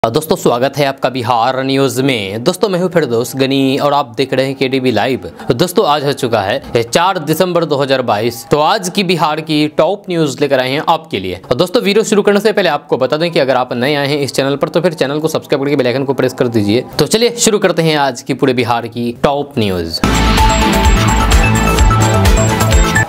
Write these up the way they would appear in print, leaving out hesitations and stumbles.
दोस्तों स्वागत है आपका बिहार न्यूज में। दोस्तों मैं हूं फिरदौस गनी और आप देख रहे हैं केडीबी लाइव। दोस्तों आज हो चुका है 4 दिसंबर 2022। तो आज की बिहार की टॉप न्यूज लेकर आए हैं आपके लिए। दोस्तों वीडियो शुरू करने से पहले आपको बता दें कि अगर आप नए आए हैं इस चैनल पर तो फिर चैनल को सब्सक्राइब करके बेल आइकन को प्रेस कर दीजिए। तो चलिए शुरू करते हैं आज की पूरे बिहार की टॉप न्यूज।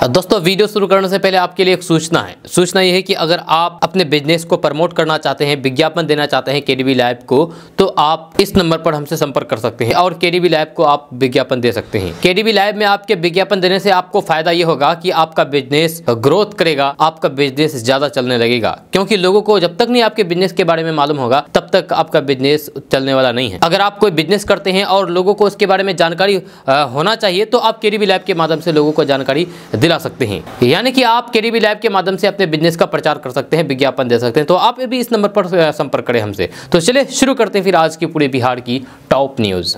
दोस्तों वीडियो शुरू करने से पहले आपके लिए एक सूचना है। सूचना यह है कि अगर आप अपने बिजनेस को प्रमोट करना चाहते हैं, विज्ञापन देना चाहते हैं केडीबी लाइव को, तो आप इस नंबर पर हमसे संपर्क कर सकते हैं और केडीबी लाइव को आप विज्ञापन दे सकते हैं। केडीबी लाइव में आपके विज्ञापन देने से आपको फायदा ये होगा कि आपका बिजनेस ग्रोथ करेगा, आपका बिजनेस ज्यादा चलने लगेगा। क्योंकि लोगों को जब तक नहीं आपके बिजनेस के बारे में मालूम होगा तब तक आपका बिजनेस चलने वाला नहीं है। अगर आप कोई बिजनेस करते हैं और लोगों को उसके बारे में जानकारी होना चाहिए तो आप केडीबी लाइव के माध्यम से लोगों को जानकारी दिला सकते हैं। यानी कि आप केडीबी लाइव के माध्यम से अपने बिजनेस का प्रचार कर सकते हैं, विज्ञापन दे सकते हैं। तो आप भी इस नंबर पर संपर्क करें हमसे। तो चलिए शुरू करते हैं फिर आज की पूरे बिहार की टॉप न्यूज।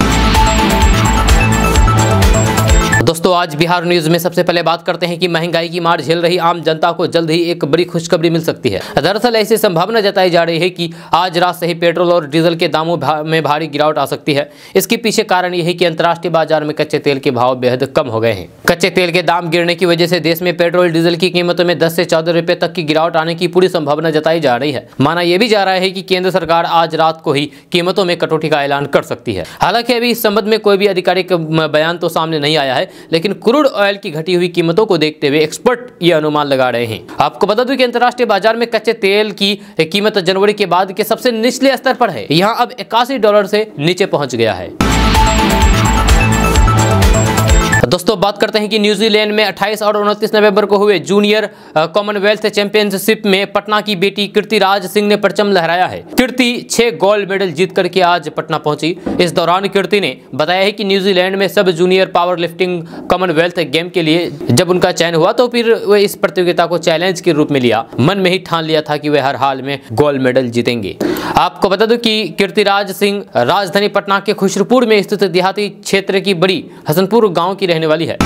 दोस्तों आज बिहार न्यूज में सबसे पहले बात करते हैं कि महंगाई की मार झेल रही आम जनता को जल्द ही एक बड़ी खुशखबरी मिल सकती है। दरअसल ऐसी संभावना जताई जा रही है कि आज रात से ही पेट्रोल और डीजल के दामों में भारी गिरावट आ सकती है। इसके पीछे कारण यह है कि अंतर्राष्ट्रीय बाजार में कच्चे तेल के भाव बेहद कम हो गए हैं। कच्चे तेल के दाम गिरने की वजह से देश में पेट्रोल डीजल की कीमतों में 10 से 14 रुपए तक की गिरावट आने की पूरी संभावना जताई जा रही है। माना यह भी जा रहा है कि केंद्र सरकार आज रात को ही कीमतों में कटौती का ऐलान कर सकती है। हालांकि अभी इस संबंध में कोई भी आधिकारिक बयान तो सामने नहीं आया है, लेकिन क्रूड ऑयल की घटी हुई कीमतों को देखते हुए एक्सपर्ट ये अनुमान लगा रहे हैं। आपको बता दूं कि अंतर्राष्ट्रीय बाजार में कच्चे तेल की कीमत जनवरी के बाद के सबसे निचले स्तर पर है। यहां अब $81 से नीचे पहुंच गया है। दोस्तों बात करते हैं कि न्यूजीलैंड में 28 और 29 नवंबर को हुए जूनियर कॉमनवेल्थ चैंपियनशिप में पटना की बेटी कीर्तिराज सिंह ने परचम लहराया है। कीर्ति 6 गोल्ड मेडल जीत करके आज पटना पहुंची। इस दौरान कीर्ति ने बताया है कि न्यूजीलैंड में सब junior power lifting Commonwealth game के लिए जब उनका चयन हुआ तो फिर वे इस प्रतियोगिता को चैलेंज के रूप में लिया। मन में ही ठान लिया था कि वे हर हाल में गोल्ड मेडल जीतेंगे। आपको बता दूं कि कीर्तिराज सिंह राजधानी पटना के खुशरूपुर में स्थित देहाती क्षेत्र की बड़ी हसनपुर गांव की रहने वाली है।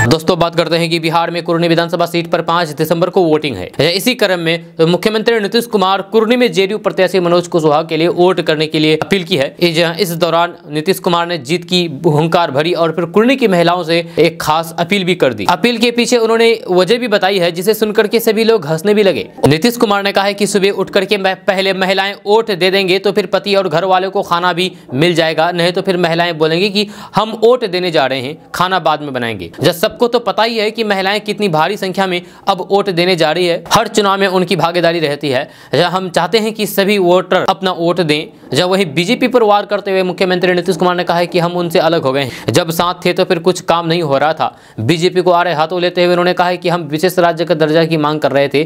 दोस्तों बात करते हैं कि बिहार में कुर्नी विधानसभा सीट पर 5 दिसंबर को वोटिंग है। इसी क्रम में मुख्यमंत्री नीतीश कुमार कुर्नी में जेडीयू प्रत्याशी मनोज कुशवाहा के लिए वोट करने के लिए अपील की है। इस दौरान नीतीश कुमार ने जीत की हुंकार भरी और फिर कुर्नी की महिलाओं से एक खास अपील भी कर दी। अपील के पीछे उन्होंने वजह भी बताई है जिसे सुनकर के सभी लोग हंसने भी लगे। नीतीश कुमार ने कहा है कि सुबह उठ करके पहले महिलाएं वोट दे देंगे तो फिर पति और घर वालों को खाना भी मिल जाएगा, नहीं तो फिर महिलाएं बोलेंगी कि हम वोट देने जा रहे हैं, खाना बाद में बनाएंगे। जब सबको तो पता ही है कि महिलाएं कितनी भारी संख्या में अब वोट देने जा रही है। हर चुनाव में उनकी भागीदारी रहती है। हम चाहते हैं कि सभी वोटर अपना वोट दें। जब वही बीजेपी पर वार करते हुए मुख्यमंत्री नीतीश कुमार ने कहा है कि हम उनसे अलग हो गए हैं। जब साथ थे तो फिर कुछ काम नहीं हो रहा था। बीजेपी को आड़े हाथों लेते हुए उन्होंने कहा है कि हम विशेष राज्य का दर्जा की मांग कर रहे थे,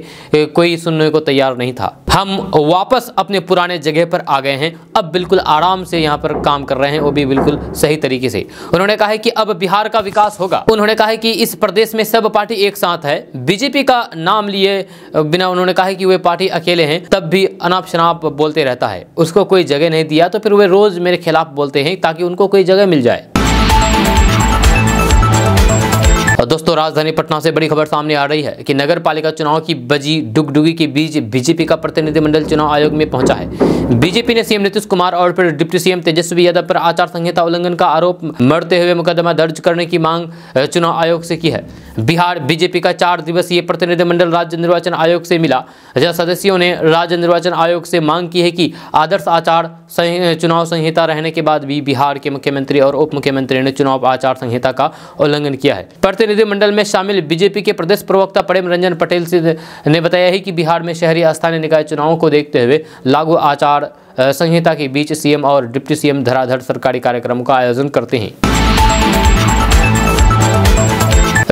कोई सुनने को तैयार नहीं था। हम वापस अपने पुराने जगह पर आ गए हैं। अब बिल्कुल आराम से यहाँ पर काम कर रहे हैं, वो भी बिल्कुल सही तरीके से। उन्होंने कहा है कि अब बिहार का विकास होगा। उन्होंने कहा है कि इस प्रदेश में सब पार्टी एक साथ है। बीजेपी का नाम लिए बिना उन्होंने कहा है कि वे पार्टी अकेले हैं, तब भी अनाप शनाप बोलते रहता है। उसको कोई जगह नहीं दिया तो फिर वे रोज मेरे खिलाफ बोलते हैं ताकि उनको कोई जगह मिल जाए। दोस्तों राजधानी पटना से बड़ी खबर सामने आ रही है कि नगर पालिका चुनाव की बजी डुगडुगी के बीच बीजेपी का प्रतिनिधिमंडल चुनाव आयोग में पहुंचा है। बीजेपी ने सीएम नीतीश कुमार और फिर डिप्टी सीएम तेजस्वी यादव पर आचार संहिता उल्लंघन का आरोप मढ़ते हुए मुकदमा दर्ज करने की मांग चुनाव आयोग से की है। बिहार बीजेपी का 4 दिवसीय प्रतिनिधिमंडल राज्य निर्वाचन आयोग से मिला। सदस्यों ने राज्य निर्वाचन आयोग से मांग की है कि आदर्श आचार चुनाव संहिता रहने के बाद भी बिहार के मुख्यमंत्री और उप मुख्यमंत्री ने चुनाव आचार संहिता का उल्लंघन किया है। प्रतिनिधिमंडल में शामिल बीजेपी के प्रदेश प्रवक्ता प्रेम रंजन पटेल ने बताया है कि बिहार में शहरी स्थानीय निकाय चुनावों को देखते हुए लागू आचार संहिता के बीच सीएम और डिप्टी सीएम धड़ाधड़ सरकारी कार्यक्रमों का आयोजन करते हैं।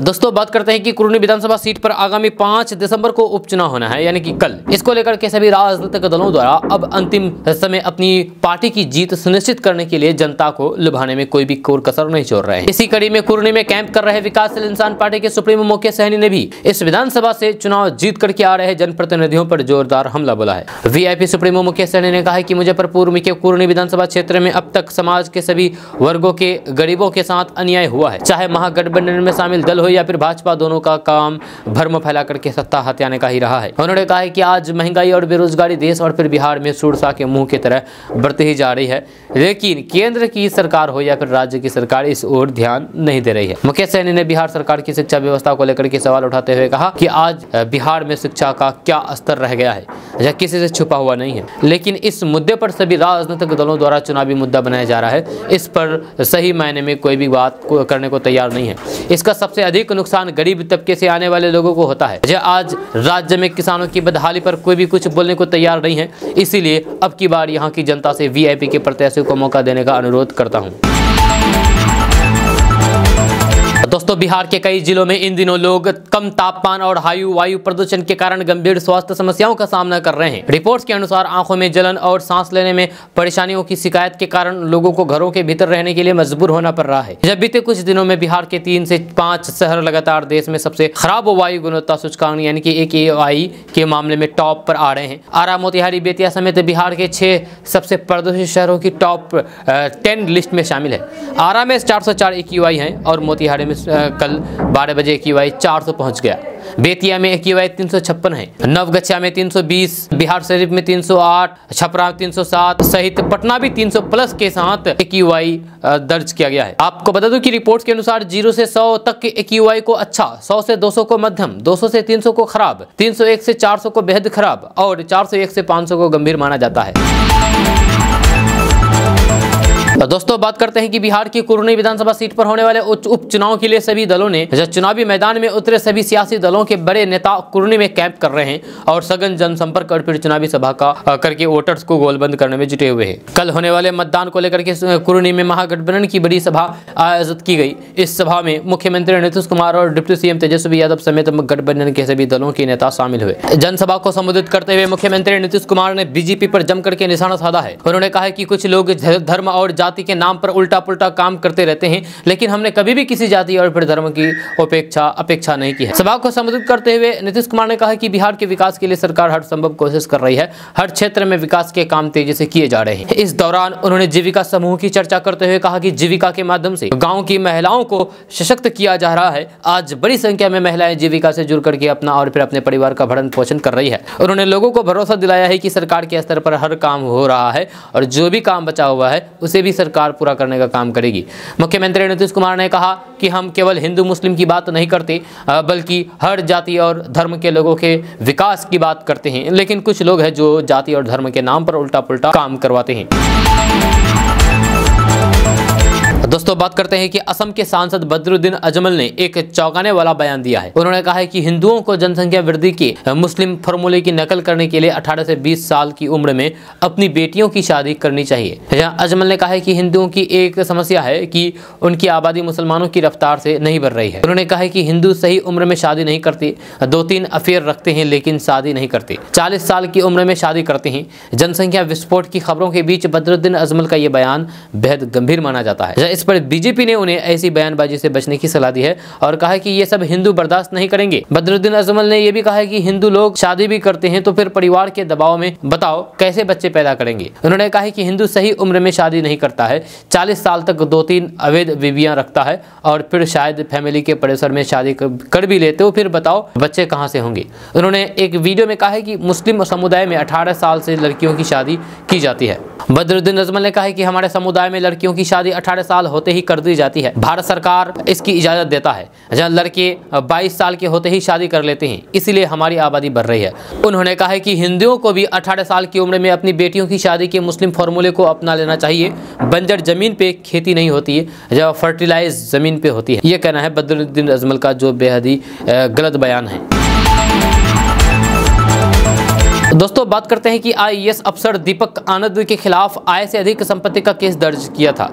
दोस्तों बात करते हैं कि कुर्नी विधानसभा सीट पर आगामी 5 दिसंबर को उपचुनाव होना है, यानी कि कल। इसको लेकर के सभी राजनीतिक दलों द्वारा अब अंतिम समय अपनी पार्टी की जीत सुनिश्चित करने के लिए जनता को लुभाने में कोई भी कोर कसर नहीं छोड़ रहे हैं। इसी कड़ी में कुर्नी में कैंप कर रहे विकासशील इंसान पार्टी के सुप्रीमो मुकेश सहनी ने भी इस विधानसभा से चुनाव जीत करके आ रहे जनप्रतिनिधियों पर जोरदार हमला बोला है। वीआईपी सुप्रीमो मुकेश सहनी ने कहा है कि मुजफ्फरपुर में कुर्नी विधानसभा क्षेत्र में अब तक समाज के सभी वर्गों के गरीबों के साथ अन्याय हुआ है। चाहे महागठबंधन में शामिल दल हो या फिर भाजपा, दोनों का काम भ्रम फैला करके सत्ता हथियाने का ही रहा है। उन्होंने कहा है कि आज महंगाई और बेरोजगारी देश और फिर बिहार में सूरसा के मुंह की तरह बढ़ती ही जा रही है, लेकिन केंद्र की सरकार हो या फिर राज्य की सरकार इस ओर ध्यान नहीं दे रही है। मुकेश सहनी ने बिहार सरकार की शिक्षा व्यवस्था को लेकर के सवाल उठाते हुए कहा कि आज बिहार में शिक्षा का क्या स्तर रह गया है, यह किसी से छुपा हुआ नहीं है, लेकिन इस मुद्दे पर सभी राजनीतिक दलों द्वारा चुनावी मुद्दा बनाया जा रहा है। इस पर सही मायने में कोई भी बात करने को तैयार नहीं है। इसका सबसे अधिक नुकसान गरीब तबके से आने वाले लोगों को होता है। आज राज्य में किसानों की बदहाली पर कोई भी कुछ बोलने को तैयार नहीं है। इसीलिए अब की बार यहाँ की जनता से वीआईपी के प्रत्याशियों को मौका देने का अनुरोध करता हूँ। दोस्तों, बिहार के कई जिलों में इन दिनों लोग कम तापमान और वायु प्रदूषण के कारण गंभीर स्वास्थ्य समस्याओं का सामना कर रहे हैं। रिपोर्ट्स के अनुसार आंखों में जलन और सांस लेने में परेशानियों की शिकायत के कारण लोगों को घरों के भीतर रहने के लिए मजबूर होना पड़ रहा है। जब बीते कुछ दिनों में बिहार के 3 से 5 शहर लगातार देश में सबसे खराब वायु गुणवत्ता सूचकांक यानी कि AQI के मामले में टॉप पर आ रहे हैं। आरा, मोतिहारी, बेतिया समेत बिहार के 6 सबसे प्रदूषित शहरों की टॉप 10 लिस्ट में शामिल है। आरा में 404 AQI है और मोतिहारी में कल 12 बजे AQI 400 पहुंच गया। बेतिया में AQI 356 है, नवगछिया में 320, बिहार शरीफ में 308, छपरा 307 सहित पटना भी 300 प्लस के साथ AQI दर्ज किया गया है। आपको बता दूं कि रिपोर्ट्स के अनुसार 0 से 100 तक के AQI को अच्छा, 100 से 200 को मध्यम, 200 से 300 को खराब, 301 से 400 को बेहद खराब और 401 से 500 को गंभीर माना जाता है। तो दोस्तों, बात करते हैं कि बिहार की कुर्नी विधानसभा सीट पर होने वाले उपचुनाव के लिए सभी दलों ने चुनावी मैदान में उतरे सभी सियासी दलों के बड़े नेता कुर्नी में कैंप कर रहे हैं और सघन जनसंपर्क और फिर चुनावी सभा का करके वोटर्स को गोलबंद करने में जुटे हुए हैं। कल होने वाले मतदान को लेकर के कुर्नी में महागठबंधन की बड़ी सभा आयोजित की गई। इस सभा में मुख्यमंत्री नीतीश कुमार और डिप्टी CM तेजस्वी यादव समेत गठबंधन के सभी दलों के नेता शामिल हुए। जनसभा को संबोधित करते हुए मुख्यमंत्री नीतीश कुमार ने बीजेपी पर जमकर के निशाना साधा है। उन्होंने कहा कि कुछ लोग धर्म और जाति के नाम पर उल्टा पुल्टा काम करते रहते हैं, लेकिन हमने कभी भी किसी जाति और फिर धर्म की अपेक्षा नहीं की है। सभा को संबोधित करते हुए नीतीश कुमार ने कहा कि बिहार के विकास के लिए सरकार हर संभव कोशिश कर रही है। हर क्षेत्र में विकास के काम तेजी से किए जा रहे हैं। इस दौरान उन्होंने जीविका समूह की चर्चा करते हुए कहा कि जीविका के माध्यम से गाँव की महिलाओं को सशक्त किया जा रहा है। आज बड़ी संख्या में महिलाएं जीविका से जुड़ करके अपना और फिर अपने परिवार का भरण पोषण कर रही है। उन्होंने लोगों को भरोसा दिलाया है कि सरकार के स्तर पर हर काम हो रहा है और जो भी काम बचा हुआ है उसे भी सरकार पूरा करने का काम करेगी। मुख्यमंत्री नीतीश कुमार ने कहा कि हम केवल हिंदू मुस्लिम की बात नहीं करते, बल्कि हर जाति और धर्म के लोगों के विकास की बात करते हैं, लेकिन कुछ लोग हैं जो जाति और धर्म के नाम पर उल्टा पुल्टा काम करवाते हैं। दोस्तों, बात करते हैं कि असम के सांसद बदरुद्दीन अजमल ने एक चौंकाने वाला बयान दिया है। उन्होंने कहा है कि हिंदुओं को जनसंख्या वृद्धि के मुस्लिम फॉर्मूले की नकल करने के लिए 18 से 20 साल की उम्र में अपनी बेटियों की शादी करनी चाहिए। अजमल ने कहा है कि हिंदुओं की एक समस्या है कि उनकी आबादी मुसलमानों की रफ्तार से नहीं बढ़ रही है। उन्होंने कहा है कि हिंदू सही उम्र में शादी नहीं करते, 2-3 अफेयर रखते हैं लेकिन शादी नहीं करते, 40 साल की उम्र में शादी करते हैं। जनसंख्या विस्फोट की खबरों के बीच बदरुद्दीन अजमल का यह बयान बेहद गंभीर माना जाता है। इस पर बीजेपी ने उन्हें ऐसी बयानबाजी से बचने की सलाह दी है और कहा है कि ये सब हिंदू बर्दाश्त नहीं करेंगे। बदरुद्दीन अजमल ने यह भी कहा है कि हिंदू लोग शादी भी करते हैं तो फिर परिवार के दबाव में बताओ कैसे बच्चे पैदा करेंगे। उन्होंने कहा है कि हिंदू सही उम्र में शादी नहीं करता है, 40 साल तक 2-3 अवैध बीवियां रखता है और फिर शायद फैमिली के प्रेशर में शादी कर भी लेते हो, फिर बताओ बच्चे कहां से होंगे। उन्होंने एक वीडियो में कहा है कि मुस्लिम समुदाय में 18 साल से लड़कियों की शादी की जाती है। बदरुद्दीन अजमल ने कहा है कि हमारे समुदाय में लड़कियों की शादी 18 साल होते ही कर दी जाती है। भारत सरकार इसकी इजाजत देता है, जहां लड़के 22 साल के होते ही शादी कर लेते हैं, इसीलिए हमारी आबादी बढ़ रही है। उन्होंने कहा है कि हिंदुओं को भी 18 साल की उम्र में अपनी बेटियों की शादी के मुस्लिम फॉर्मूले को अपना लेना चाहिए। बंजर जमीन पे खेती नहीं होती है, जब फर्टिलाइज जमीन पे होती है। यह कहना है बदरुद्दीन अजमल का, जो बेहद ही गलत बयान है। दोस्तों, बात करते हैं कि IAS अफसर दीपक आनंद के खिलाफ आय से अधिक संपत्ति का केस दर्ज किया था।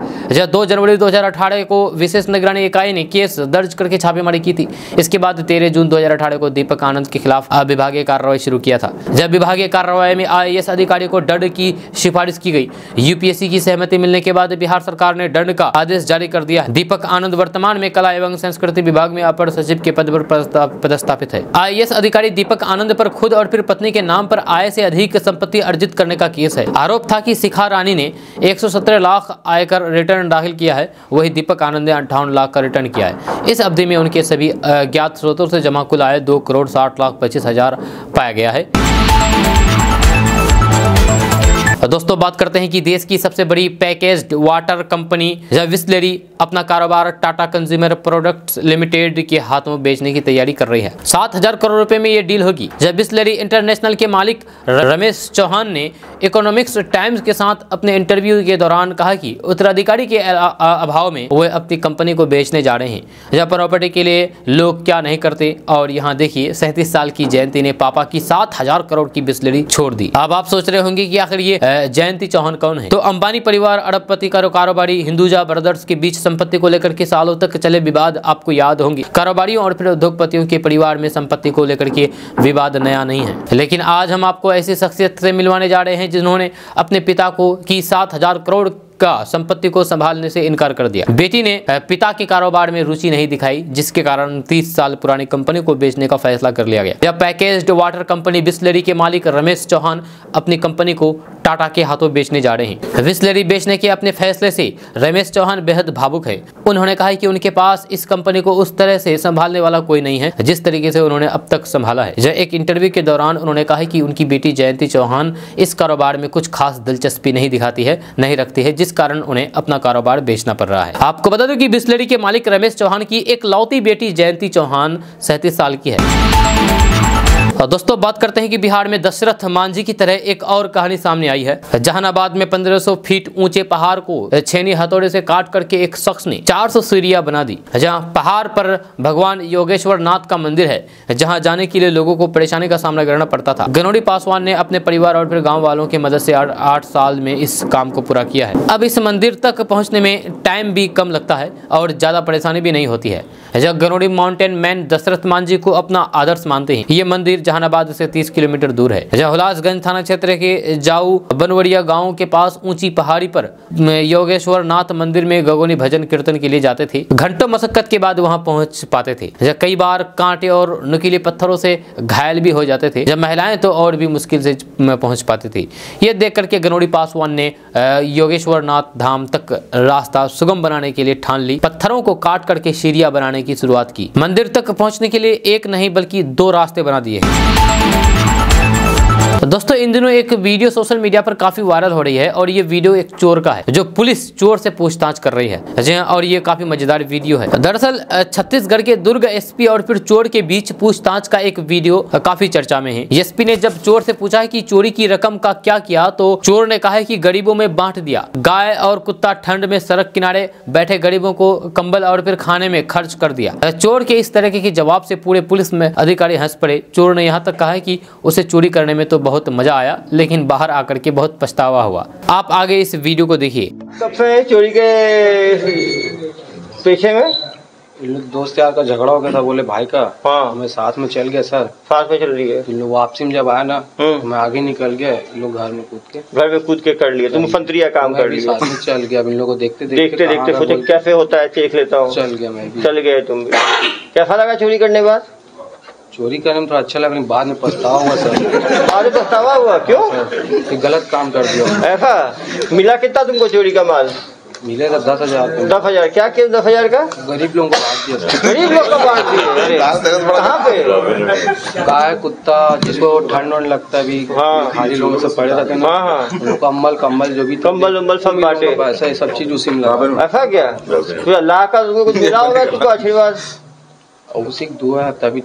2 जनवरी 2018 को विशेष निगरानी इकाई ने केस दर्ज करके छापेमारी की थी। इसके बाद 13 जून 2018 को दीपक आनंद के खिलाफ विभागीय कार्रवाई शुरू किया था। जब विभागीय कार्रवाई में IAS अधिकारी को दंड की सिफारिश की गई। UPSC की सहमति मिलने के बाद बिहार सरकार ने दंड का आदेश जारी कर दिया है। दीपक आनंद वर्तमान में कला एवं संस्कृति विभाग में अपर सचिव के पद पर पदस्थापित है। IAS अधिकारी दीपक आनंद पर खुद और फिर पत्नी के नाम पर आय से अधिक संपत्ति अर्जित करने का केस है। आरोप था कि शिखा रानी ने 117 लाख आयकर रिटर्न दाखिल किया है, वही दीपक आनंद ने 58 लाख का रिटर्न किया है। इस अवधि में उनके सभी ज्ञात स्रोतों से जमा कुल आय 2,60,25,000 पाया गया है। दोस्तों बात करते हैं कि देश की सबसे बड़ी पैकेज्ड वाटर कंपनी बिसलेरी अपना कारोबार टाटा कंज्यूमर प्रोडक्ट्स लिमिटेड के हाथों बेचने की तैयारी कर रही है। 7,000 करोड़ रुपए में यह डील होगी। बिसलेरी इंटरनेशनल के मालिक रमेश चौहान ने इकोनॉमिक्स टाइम्स के साथ अपने इंटरव्यू के दौरान कहा कि उत्तराधिकारी के अभाव में वे अपनी कंपनी को बेचने जा रहे हैं। प्रॉपर्टी के लिए लोग क्या नहीं करते। और यहाँ देखिए 37 साल की जयंती ने पापा की 7,000 करोड़ की बिसलेरी छोड़ दी। अब आप सोच रहे होंगे कि आखिर ये जयंती चौहान कौन है। तो अंबानी परिवार अरबपति कारोबारी हिंदुजा ब्रदर्स के बीच संपत्ति को लेकर के सालों तक चले विवाद आपको याद होंगे। कारोबारियों और फिर उद्योगपतियों के परिवार में संपत्ति को लेकर के विवाद नया नहीं है, लेकिन आज हम आपको ऐसी शख्सियत से मिलवाने जा रहे हैं जिन्होंने अपने पिता को की 7,000 करोड़ का संपत्ति को संभालने से इनकार कर दिया। बेटी ने पिता के कारोबार में रुचि नहीं दिखाई, जिसके कारण 30 साल पुरानी कंपनी को बेचने का फैसला कर लिया गया। जब पैकेज्ड वाटर कंपनी बिसलेरी के मालिक रमेश चौहान अपनी कंपनी को टाटा के हाथों बेचने जा रहे हैं। बिसलेरी बेचने के अपने फैसले से रमेश चौहान बेहद भावुक है। उन्होंने कहा कि उनके पास इस कंपनी को उस तरह से संभालने वाला कोई नहीं है जिस तरीके से उन्होंने अब तक संभाला है। जब एक इंटरव्यू के दौरान उन्होंने कहा कि उनकी बेटी जयंती चौहान इस कारोबार में कुछ खास दिलचस्पी नहीं रखती है, जिस कारण उन्हें अपना कारोबार बेचना पड़ रहा है। आपको बता दूं कि बिसलेरी के मालिक रमेश चौहान की एक लौती बेटी जयंती चौहान 37 साल की है। और दोस्तों बात करते हैं कि बिहार में दशरथ मांझी की तरह एक और कहानी सामने आई है। जहानाबाद में 1500 फीट ऊंचे पहाड़ को छेनी हथौड़े से काट करके एक शख्स ने 400 सीढ़ियां बना दी। जहां पहाड़ पर भगवान योगेश्वर नाथ का मंदिर है, जहां जाने के लिए लोगों को परेशानी का सामना करना पड़ता था। गनौड़ी पासवान ने अपने परिवार और फिर गाँव वालों की मदद से 8 साल में इस काम को पूरा किया है। अब इस मंदिर तक पहुँचने में टाइम भी कम लगता है और ज्यादा परेशानी भी नहीं होती है। जब गनौड़ी माउंटेन मैन दशरथ मांझी को अपना आदर्श मानते हैं। ये मंदिर जहानाबाद से 30 किलोमीटर दूर है। हुलासगंज थाना क्षेत्र के जाऊ बनवड़िया गांव के पास ऊंची पहाड़ी पर योगेश्वर नाथ मंदिर में गगोनी भजन कीर्तन के लिए जाते थे। घंटों मशक्कत के बाद वहां पहुंच पाते थे। कई बार कांटे और नुकीले पत्थरों से घायल भी हो जाते थे। जब महिलाएं तो और भी मुश्किल से पहुंच पाती थी। ये देख करके गनौड़ी पासवान ने योगेश्वर नाथ धाम तक रास्ता सुगम बनाने के लिए ठान ली। पत्थरों को काट करके सीढ़ियां बनाने की शुरुआत की। मंदिर तक पहुंचने के लिए एक नहीं बल्कि 2 रास्ते बना दिए। तो दोस्तों इन दिनों एक वीडियो सोशल मीडिया पर काफी वायरल हो रही है और ये वीडियो एक चोर का है, जो पुलिस चोर से पूछताछ कर रही है। जी और ये काफी मजेदार वीडियो है। दरअसल छत्तीसगढ़ के दुर्ग एसपी और फिर चोर के बीच पूछताछ का एक वीडियो काफी चर्चा में है। एसपी ने जब चोर से पूछा है कि चोरी की रकम का क्या किया, तो चोर ने कहा है कि गरीबों में बांट दिया। गाय और कुत्ता ठंड में सड़क किनारे बैठे गरीबों को कंबल और फिर खाने में खर्च कर दिया। चोर के इस तरह के जवाब से पूरे पुलिस में अधिकारी हंस पड़े। चोर ने यहाँ तक कहा है कि उसे चोरी करने में तो बहुत मजा आया, लेकिन बाहर आकर के बहुत पछतावा हुआ। आप आगे इस वीडियो को देखिए। सबसे चोरी के पीछे में इन लोग दोस्त यार का झगड़ा हो गया था, बोले भाई का। हाँ मैं साथ में चल गया सर। साथ में चल रही है। इन लोग वापसी में जब आया ना तो मैं आगे निकल गया, इन लोग घर में कूद के कर लिया। तुम संतरिया काम कर लिया। साथ में चल गया। इन लोग को देखते सोचे कैसे होता है, देख लेता हूँ। चल गया मैं भी। चल गए तुम भी। कैसा लगा चोरी करने के बाद? चोरी करने में तो अच्छा लगा, बाद में पछतावा हुआ सर। बाद में पछतावा हुआ? क्यों? गलत काम कर दिया। ऐसा मिला कितना तुमको चोरी का माल? मिलेगा 10,000। 10,000? क्या किया 10,000 का? गरीब लोगों को बांट दिया सर। गरीब लोग को बांट दिए? कहाँ पे? गाय कुत्ता जिसको ठंड वंड लगता है भी, खाली लोगों से पड़े रहते ना, कम्बल जो भी कम्बल सब बांटे। ऐसा सब चीज उसी में लगा। ऐसा क्या? अल्लाह का कुछ मिला होगा तुमको आशीर्वाद? उसी दुआ है तभी।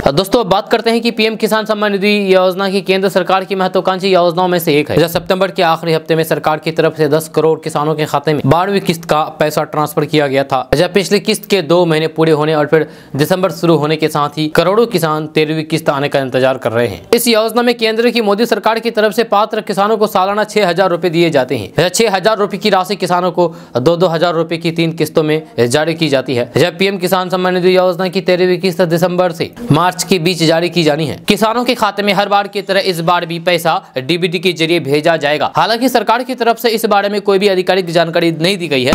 दोस्तों बात करते हैं कि पीएम किसान सम्मान निधि योजना की केंद्र सरकार की महत्वाकांक्षी योजनाओं में से एक है। जब सितंबर के आखिरी हफ्ते में सरकार की तरफ से 10 करोड़ किसानों के खाते में 12वीं किस्त का पैसा ट्रांसफर किया गया था। जब पिछली किस्त के 2 महीने पूरे होने और फिर दिसंबर शुरू होने के साथ ही करोड़ों किसान 13वीं किस्त आने का इंतजार कर रहे हैं। इस योजना में केंद्र की मोदी सरकार की तरफ से पात्र किसानों को सालाना 6,000 रुपए दिए जाते हैं। 6,000 रुपए की राशि किसानों को 2-2 हजार रुपए की 3 किस्तों में जारी की जाती है। जब पीएम किसान सम्मान निधि योजना की 13वीं किस्त दिसंबर से मार्च के बीच जारी की जानी है। किसानों के खाते में हर बार की तरह इस बार भी पैसा डीबीटी के जरिए भेजा जाएगा। हालांकि सरकार की तरफ से इस बारे में कोई भी आधिकारिक जानकारी नहीं दी गई है।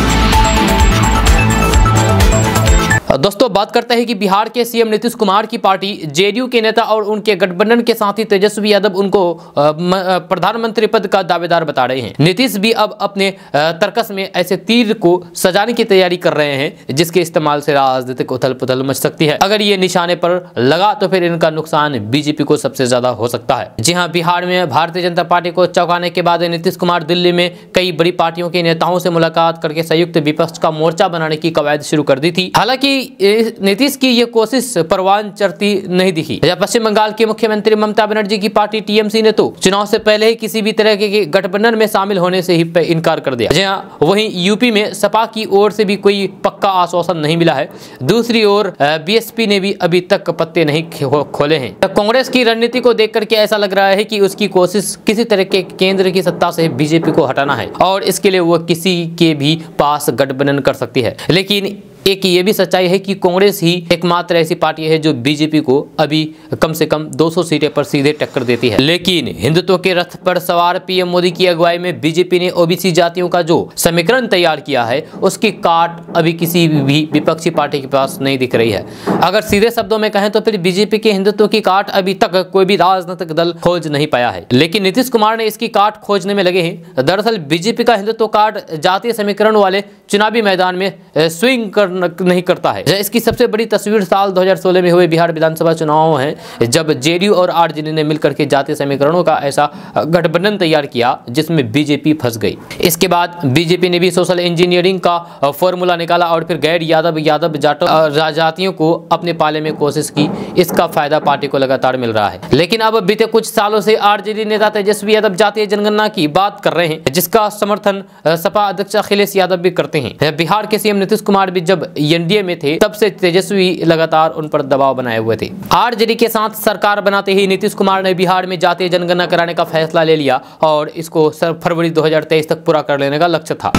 दोस्तों बात करते हैं कि बिहार के सीएम नीतीश कुमार की पार्टी जेडीयू के नेता और उनके गठबंधन के साथी तेजस्वी यादव उनको प्रधानमंत्री पद का दावेदार बता रहे हैं। नीतीश भी अब अपने तर्कस में ऐसे तीर को सजाने की तैयारी कर रहे हैं जिसके इस्तेमाल से राजनीतिक उथल पुथल मच सकती है। अगर ये निशाने पर लगा तो फिर इनका नुकसान बीजेपी को सबसे ज्यादा हो सकता है। जी हाँ, बिहार में भारतीय जनता पार्टी को चौंकाने के बाद नीतीश कुमार दिल्ली में कई बड़ी पार्टियों के नेताओं से मुलाकात करके संयुक्त विपक्ष का मोर्चा बनाने की कवायद शुरू कर दी थी। हालांकि नीतीश की यह कोशिश परवान चढ़ती नहीं दिखी। पश्चिम बंगाल के मुख्यमंत्री ममता बनर्जी की पार्टी टीएमसी ने तो चुनाव से पहले ही किसी भी तरह के गठबंधन में शामिल होने से ही इनकार कर दिया। वहीं यूपी में सपा की ओर से भी कोई पक्का आश्वासन नहीं मिला है। दूसरी ओर बीएसपी ने भी अभी तक पत्ते नहीं खोले हैं। कांग्रेस की रणनीति को देख करके ऐसा लग रहा है कि उसकी कोशिश किसी तरह के केंद्र की सत्ता से बीजेपी को हटाना है और इसके लिए वो किसी के भी पास गठबंधन कर सकती है। लेकिन एक ये भी सच्चाई है कि कांग्रेस ही एकमात्र ऐसी पार्टी है जो बीजेपी को अभी कम से कम 200 सीटें पर सीधे टक्कर देती है। लेकिन हिंदुत्व के रथ पर सवार पीएम मोदी की अगुवाई में बीजेपी ने ओबीसी जातियों का जो समीकरण तैयार किया है उसकी काट अभी किसी भी विपक्षी पार्टी के पास नहीं दिख रही है। अगर सीधे शब्दों में कहें तो फिर बीजेपी के हिंदुत्व की काट अभी तक कोई भी राजनीतिक दल खोज नहीं पाया है। लेकिन नीतीश कुमार ने इसकी काट खोजने में लगे हैं। दरअसल बीजेपी का हिंदुत्व काट जातीय समीकरण वाले चुनावी मैदान में स्विंग नहीं करता है। इसकी सबसे बड़ी तस्वीर साल 2016 में हुए बिहार विधानसभा चुनाव है, जब जेडीयू और आरजेडी ने मिलकर के जातीय समीकरणों का ऐसा गठबंधन तैयार किया जिसमें बीजेपी फंस गई। इसके बाद बीजेपी ने भी सोशल इंजीनियरिंग का फॉर्मूला निकाला और फिर गैर यादव जातियों को अपने पाले में कोशिश की। इसका फायदा पार्टी को लगातार मिल रहा है। लेकिन अब बीते कुछ सालों से आरजेडी नेता तेजस्वी यादव जातीय जनगणना की बात कर रहे हैं, जिसका समर्थन सपा अध्यक्ष अखिलेश यादव भी करते हैं। बिहार के सीएम नीतीश कुमार भी जब एनडीए में थे तब से तेजस्वी लगातार उन पर दबाव बनाए हुए थे। आरजेडी के साथ सरकार बनाते ही नीतीश कुमार ने बिहार में जातीय जनगणना कराने का फैसला ले लिया और इसको फरवरी 2023 तक पूरा कर लेने का लक्ष्य था।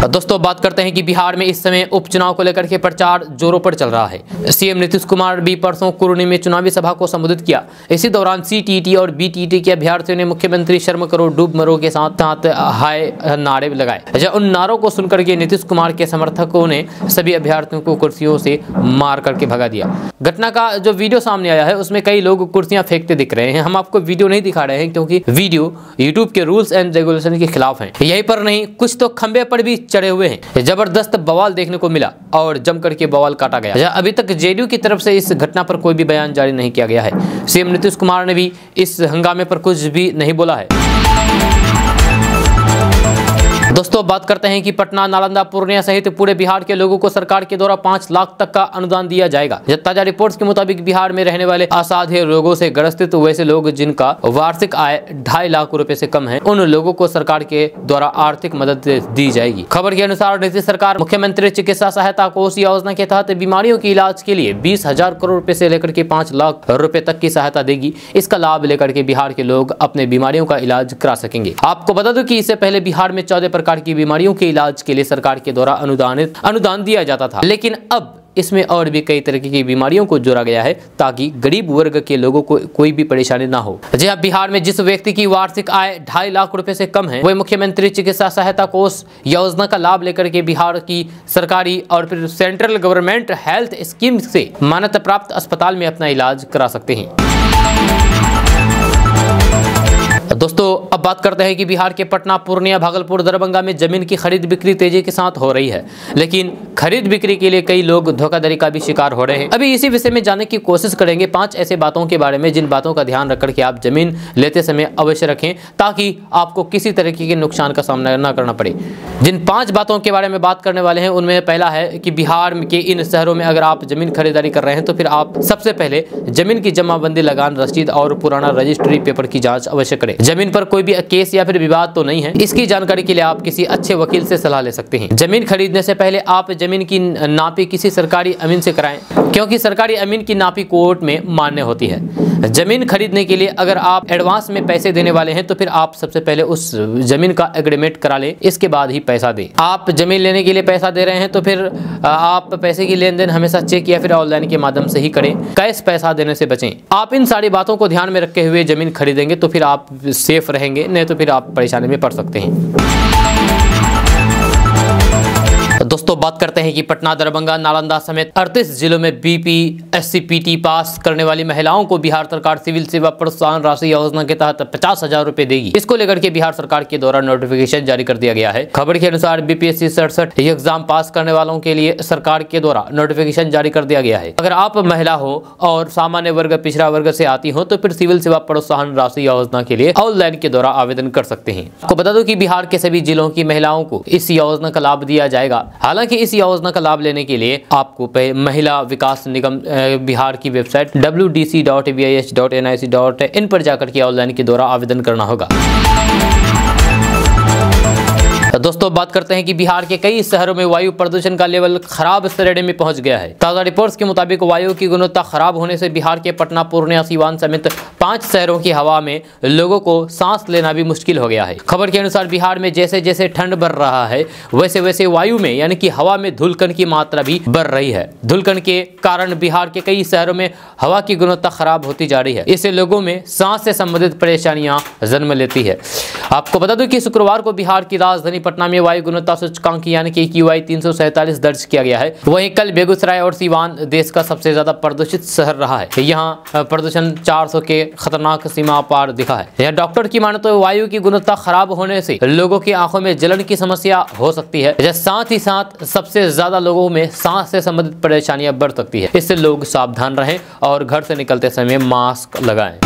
दोस्तों बात करते हैं कि बिहार में इस समय उपचुनाव को लेकर के प्रचार जोरों पर चल रहा है। सीएम नीतीश कुमार भी परसों कुर्नी में चुनावी सभा को संबोधित किया। इसी दौरान सीटीटी और बीटीटी के अभ्यर्थियों ने मुख्यमंत्री शर्म करो डूब मरो के साथ हाय नारे लगाए। उन नारों को सुनकर के नीतीश कुमार के समर्थकों ने सभी अभ्यर्थियों को कुर्सियों से मार करके भगा दिया। घटना का जो वीडियो सामने आया है उसमें कई लोग कुर्सियां फेंकते दिख रहे हैं। हम आपको वीडियो नहीं दिखा रहे हैं क्योंकि वीडियो यूट्यूब के रूल्स एंड रेगुलेशन के खिलाफ है। यही पर नहीं, कुछ तो खंबे पर भी चढ़े हुए हैं। जबरदस्त बवाल देखने को मिला और जम करके बवाल काटा गया। अभी तक जेडीयू की तरफ से इस घटना पर कोई भी बयान जारी नहीं किया गया है। सीएम नीतीश कुमार ने भी इस हंगामे पर कुछ भी नहीं बोला है। दोस्तों बात करते हैं कि पटना, नालंदा, पूर्णिया सहित पूरे बिहार के लोगों को सरकार के द्वारा 5 लाख तक का अनुदान दिया जाएगा। ताजा रिपोर्ट्स के मुताबिक बिहार में रहने वाले असाध्य रोगों से ग्रसित वैसे लोग जिनका वार्षिक आय 2.5 लाख रुपए से कम है, उन लोगों को सरकार के द्वारा आर्थिक मदद दी जाएगी। खबर के अनुसार नीतीश सरकार मुख्यमंत्री चिकित्सा सहायता कोष योजना के तहत बीमारियों के इलाज के लिए 20,000 करोड़ रुपए से लेकर के 5 लाख रुपए तक की सहायता देगी। इसका लाभ लेकर के बिहार के लोग अपने बीमारियों का इलाज करा सकेंगे। आपको बता दूं कि इससे पहले बिहार में 14 प्रकार की बीमारियों के इलाज के लिए सरकार के द्वारा अनुदान दिया जाता था, लेकिन अब इसमें और भी कई तरह की बीमारियों को जोड़ा गया है ताकि गरीब वर्ग के लोगों को कोई भी परेशानी ना हो। जी हाँ, बिहार में जिस व्यक्ति की वार्षिक आय 2.5 लाख रुपए से कम है वह मुख्यमंत्री चिकित्सा सहायता कोष योजना का लाभ लेकर के बिहार की सरकारी और फिर सेंट्रल गवर्नमेंट हेल्थ स्कीम से मान्यता प्राप्त अस्पताल में अपना इलाज करा सकते हैं। दोस्तों अब बात करते हैं कि बिहार के पटना, पूर्णिया, भागलपुर, दरभंगा में जमीन की खरीद बिक्री तेजी के साथ हो रही है, लेकिन खरीद बिक्री के लिए कई लोग धोखाधड़ी का भी शिकार हो रहे हैं। अभी इसी विषय में जानने की कोशिश करेंगे 5 ऐसे बातों के बारे में जिन बातों का ध्यान रख करके आप जमीन लेते समय अवश्य रखें ताकि आपको किसी तरीके के नुकसान का सामना न करना पड़े। जिन 5 बातों के बारे में बात करने वाले हैं उनमें पहला है कि बिहार के इन शहरों में अगर आप जमीन खरीदारी कर रहे हैं तो फिर आप सबसे पहले जमीन की जमाबंदी, लगान, रसीद और पुराना रजिस्ट्री पेपर की जाँच अवश्य करें। जमीन पर कोई भी केस या फिर विवाद तो नहीं है, इसकी जानकारी के लिए आप किसी अच्छे वकील से सलाह ले सकते हैं। जमीन खरीदने से पहले आप जमीन की नापी किसी सरकारी अमीन से कराएं, क्योंकि सरकारी अमीन की नापी कोर्ट में मान्य होती है। जमीन खरीदने के लिए अगर आप एडवांस में पैसे देने वाले हैं तो फिर आप सबसे पहले उस जमीन का एग्रीमेंट करा लें, इसके बाद ही पैसा दें। आप जमीन लेने के लिए पैसा दे रहे हैं तो फिर आप पैसे की लेन देन हमेशा चेक या फिर ऑनलाइन के माध्यम से ही करें। कैश पैसा देने से बचें। आप इन सारी बातों को ध्यान में रखते हुए जमीन खरीदेंगे तो फिर आप सेफ रहेंगे, नहीं तो फिर आप परेशानी में पड़ सकते हैं। दोस्तों बात करते हैं कि पटना, दरभंगा, नालंदा समेत 38 जिलों में BPSC-PT पास करने वाली महिलाओं को बिहार सरकार सिविल सेवा प्रोत्साहन राशि योजना के तहत 50,000 रुपए देगी। इसको लेकर के बिहार सरकार के द्वारा नोटिफिकेशन जारी कर दिया गया है। खबर के अनुसार BPSC 67 एग्जाम पास करने वालों के लिए सरकार के द्वारा नोटिफिकेशन जारी कर दिया गया है। अगर आप महिला हो और सामान्य वर्ग, पिछड़ा वर्ग से आती हो तो फिर सिविल सेवा प्रोत्साहन राशि योजना के लिए ऑनलाइन के द्वारा आवेदन कर सकते हैं। आपको बता दूं कि बिहार के सभी जिलों की महिलाओं को इस योजना का लाभ दिया जाएगा। हालांकि इस योजना का लाभ लेने के लिए आपको महिला विकास निगम बिहार की वेबसाइट wdc.bis.nic.in पर जाकर के ऑनलाइन के द्वारा आवेदन करना होगा। दोस्तों बात करते हैं कि बिहार के कई शहरों में वायु प्रदूषण का लेवल खराब श्रेणी में पहुंच गया है। ताजा रिपोर्ट्स के मुताबिक वायु की गुणवत्ता खराब होने से बिहार के पटना, पूर्णिया, सीवान समेत 5 शहरों की हवा में लोगों को सांस लेना भी मुश्किल हो गया है। खबर के अनुसार बिहार में जैसे जैसे ठंड बढ़ रहा है वैसे वैसे वायु में यानी कि हवा में धूलकण की मात्रा भी बढ़ रही है। धूलकण के कारण बिहार के कई शहरों में हवा की गुणवत्ता खराब होती जा रही है। इससे लोगों में सांस से संबंधित परेशानियां जन्म लेती है। आपको बता दूं कि शुक्रवार को बिहार की राजधानी पटना में वायु गुणवत्ता सूचकांक यानी कि AQI 347 दर्ज किया गया है। वहीं कल बेगूसराय और सीवान देश का सबसे ज्यादा प्रदूषित शहर रहा है। यहाँ प्रदूषण 400 के खतरनाक सीमा पार दिखा है। यह डॉक्टर की माने तो वायु की गुणवत्ता खराब होने से लोगों की आंखों में जलन की समस्या हो सकती है। साथ ही साथ सबसे ज्यादा लोगों में सांस से संबंधित परेशानियां बढ़ सकती है। इससे लोग सावधान रहें और घर से निकलते समय मास्क लगाएं।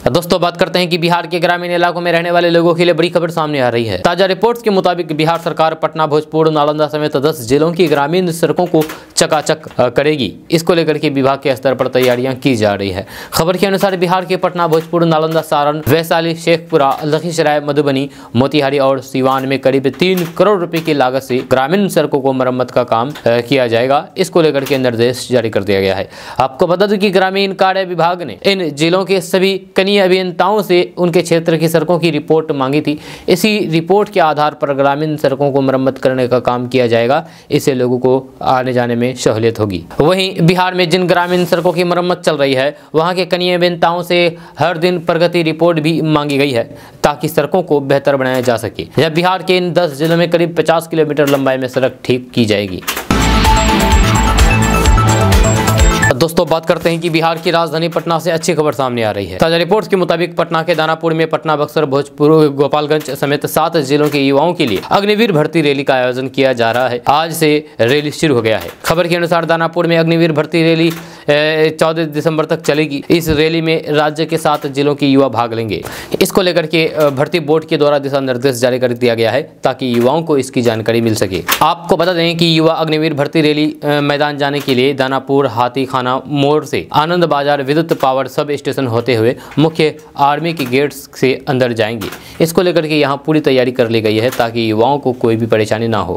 दोस्तों बात करते हैं कि बिहार के ग्रामीण इलाकों में रहने वाले लोगों के लिए बड़ी खबर सामने आ रही है। ताजा रिपोर्ट्स के मुताबिक बिहार सरकार पटना, भोजपुर, नालंदा समेत 10 जिलों की ग्रामीण सड़कों को चकाचक करेगी। इसको लेकर के विभाग के स्तर पर तैयारियां की जा रही है। खबर के अनुसार बिहार के पटना, भोजपुर, नालंदा, सारण, वैशाली, शेखपुरा, लखीसराय, मधुबनी, मोतिहारी और सीवान में करीब 3 करोड़ रुपए की लागत से ग्रामीण सड़कों को मरम्मत का काम किया जाएगा। इसको लेकर के निर्देश जारी कर दिया गया है। आपको बता दें कि ग्रामीण कार्य विभाग ने इन जिलों के सभी कनीय अभियंताओं से उनके क्षेत्र की सड़कों की रिपोर्ट मांगी थी। इसी रिपोर्ट के आधार पर ग्रामीण सड़कों को मरम्मत करने का काम किया जाएगा। इससे लोगों को आने जाने में सहूलियत होगी। वहीं बिहार में जिन ग्रामीण सड़कों की मरम्मत चल रही है वहां के कनीय अभियंताओं से हर दिन प्रगति रिपोर्ट भी मांगी गई है ताकि सड़कों को बेहतर बनाया जा सके। जब बिहार के इन 10 जिलों में करीब 50 किलोमीटर लंबाई में सड़क ठीक की जाएगी। दोस्तों बात करते हैं कि बिहार की राजधानी पटना से अच्छी खबर सामने आ रही है। ताजा रिपोर्ट्स के मुताबिक पटना के दानापुर में पटना, बक्सर, भोजपुर, गोपालगंज समेत 7 जिलों के युवाओं के लिए अग्निवीर भर्ती रैली का आयोजन किया जा रहा है। आज से रैली शुरू हो गया है। खबर के अनुसार दानापुर में अग्निवीर भर्ती रैली 14 दिसंबर तक चलेगी। इस रैली में राज्य के 7 जिलों के युवा भाग लेंगे। इसको लेकर के भर्ती बोर्ड के द्वारा दिशा निर्देश जारी कर दिया गया है ताकि युवाओं को इसकी जानकारी मिल सके। आपको बता दें कि युवा अग्निवीर भर्ती रैली मैदान जाने के लिए दानापुर, हाथीखाना मोड़ से आनंद बाजार विद्युत पावर सब स्टेशन होते हुए मुख्य आर्मी के गेट्स से अंदर जाएंगे। इसको लेकर के यहाँ पूरी तैयारी कर ली गई है ताकि युवाओं को कोई भी परेशानी ना हो।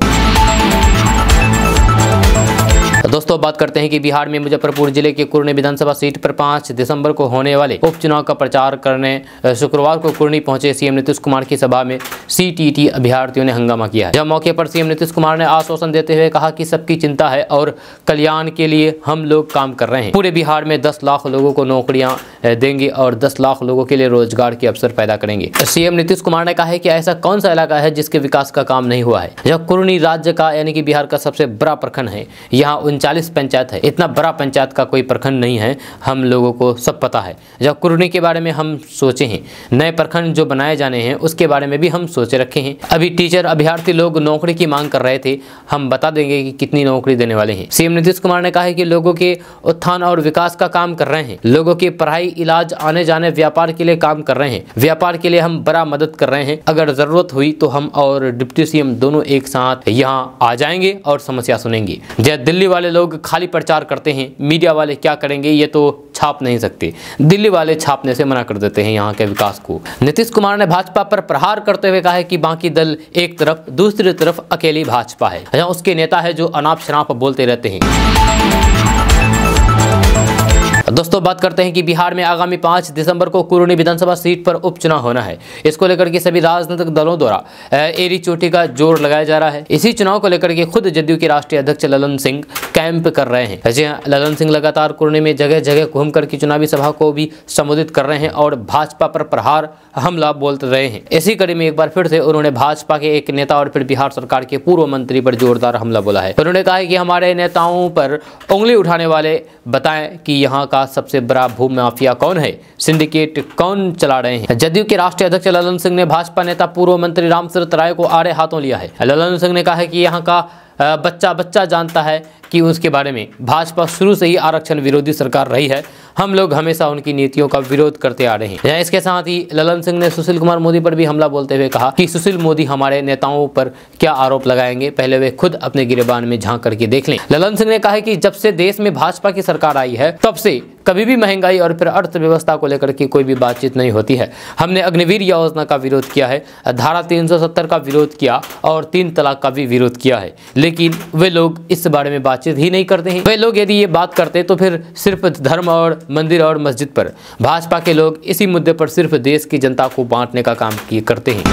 दोस्तों बात करते हैं कि बिहार में मुजफ्फरपुर जिले के कुर्नी विधानसभा सीट पर 5 दिसंबर को होने वाले उपचुनाव का प्रचार करने शुक्रवार को कुर्नी पहुंचे सीएम नीतीश कुमार की सभा में CTT अभ्यर्थियों ने हंगामा किया। जब मौके पर सीएम नीतीश कुमार ने आश्वासन देते हुए कहा कि सबकी चिंता है और कल्याण के लिए हम लोग काम कर रहे हैं। पूरे बिहार में 10 लाख लोगों को नौकरियां देंगे और 10 लाख लोगों के लिए रोजगार के अवसर पैदा करेंगे। सीएम नीतीश कुमार ने कहा है कि ऐसा कौन सा इलाका है जिसके विकास का काम नहीं हुआ है। यह कुर्नी राज्य का यानी कि बिहार का सबसे बड़ा प्रखंड है। यहाँ 39 पंचायत है। इतना बड़ा पंचायत का कोई प्रखंड नहीं है। हम लोगों को सब पता है। जब कुर्नी के बारे में हम सोचे हैं, नए प्रखंड जो बनाए जाने हैं उसके बारे में भी हम सोचे रखे हैं। अभी टीचर अभ्यर्थी लोग नौकरी की मांग कर रहे थे। हम बता देंगे कि कितनी नौकरी देने वाले हैं। सीएम नीतीश कुमार ने कहा है कि लोगों के उत्थान और विकास का काम कर रहे हैं। लोगों की पढ़ाई, इलाज, आने जाने, व्यापार के लिए काम कर रहे हैं। व्यापार के लिए हम बड़ा मदद कर रहे हैं। अगर जरूरत हुई तो हम और डिप्टी सीएम दोनों एक साथ यहाँ आ जाएंगे और समस्या सुनेंगे। जब दिल्ली वाले लोग खाली प्रचार करते हैं, मीडिया वाले क्या करेंगे ये तो छाप नहीं सकते। दिल्ली वाले छापने से मना कर देते हैं यहाँ के विकास को। नीतीश कुमार ने भाजपा पर प्रहार करते हुए कहा है कि बाकी दल एक तरफ, दूसरी तरफ अकेली भाजपा है। यहाँ उसके नेता है जो अनाप शनाप बोलते रहते हैं। दोस्तों बात करते हैं कि बिहार में आगामी 5 दिसंबर को कुरनी विधानसभा सीट पर उपचुनाव होना है। इसको लेकर के सभी राजनीतिक दलों द्वारा एड़ी चोटी का जोर लगाया जा रहा है। इसी चुनाव को लेकर के खुद जदयू के राष्ट्रीय अध्यक्ष ललन सिंह कैंप कर रहे हैं। जी हां, ललन सिंह लगातार कुरनी में जगह जगह घूम करके चुनावी सभा को भी संबोधित कर रहे हैं और भाजपा पर प्रहार हमला बोल रहे हैं। इसी कड़ी में एक बार फिर से उन्होंने भाजपा के एक नेता और फिर बिहार सरकार के पूर्व मंत्री पर जोरदार हमला बोला है। उन्होंने कहा है कि हमारे नेताओं पर उंगली उठाने वाले बताएं कि यहाँ का सबसे बड़ा भू माफिया कौन है, सिंडिकेट कौन चला रहे हैं। जदयू के राष्ट्रीय अध्यक्ष ललन सिंह ने भाजपा नेता पूर्व मंत्री रामसूरत राय को आड़े हाथों लिया है। ललन सिंह ने कहा है कि यहाँ का बच्चा जानता है कि उसके बारे में भाजपा शुरू से ही आरक्षण विरोधी सरकार रही है। हम लोग हमेशा उनकी नीतियों का विरोध करते आ रहे हैं। इसके साथ ही ललन सिंह ने सुशील कुमार मोदी पर भी हमला बोलते हुए कहा कि सुशील मोदी हमारे नेताओं पर क्या आरोप लगाएंगे, पहले वे खुद अपने गिरेबान में झांक करके देख लें। ललन सिंह ने कहा है कि जब से देश में भाजपा की सरकार आई है तब से कभी भी महंगाई और फिर अर्थव्यवस्था को लेकर के कोई भी बातचीत नहीं होती है। हमने अग्निवीर योजना का विरोध किया है, धारा 370 का विरोध किया और 3 तलाक का भी विरोध किया है, लेकिन वे लोग इस बारे में बातचीत ही नहीं करते हैं। वे लोग यदि ये बात करते तो फिर सिर्फ धर्म और मंदिर और मस्जिद पर, भाजपा के लोग इसी मुद्दे पर सिर्फ देश की जनता को बांटने का काम करते हैं।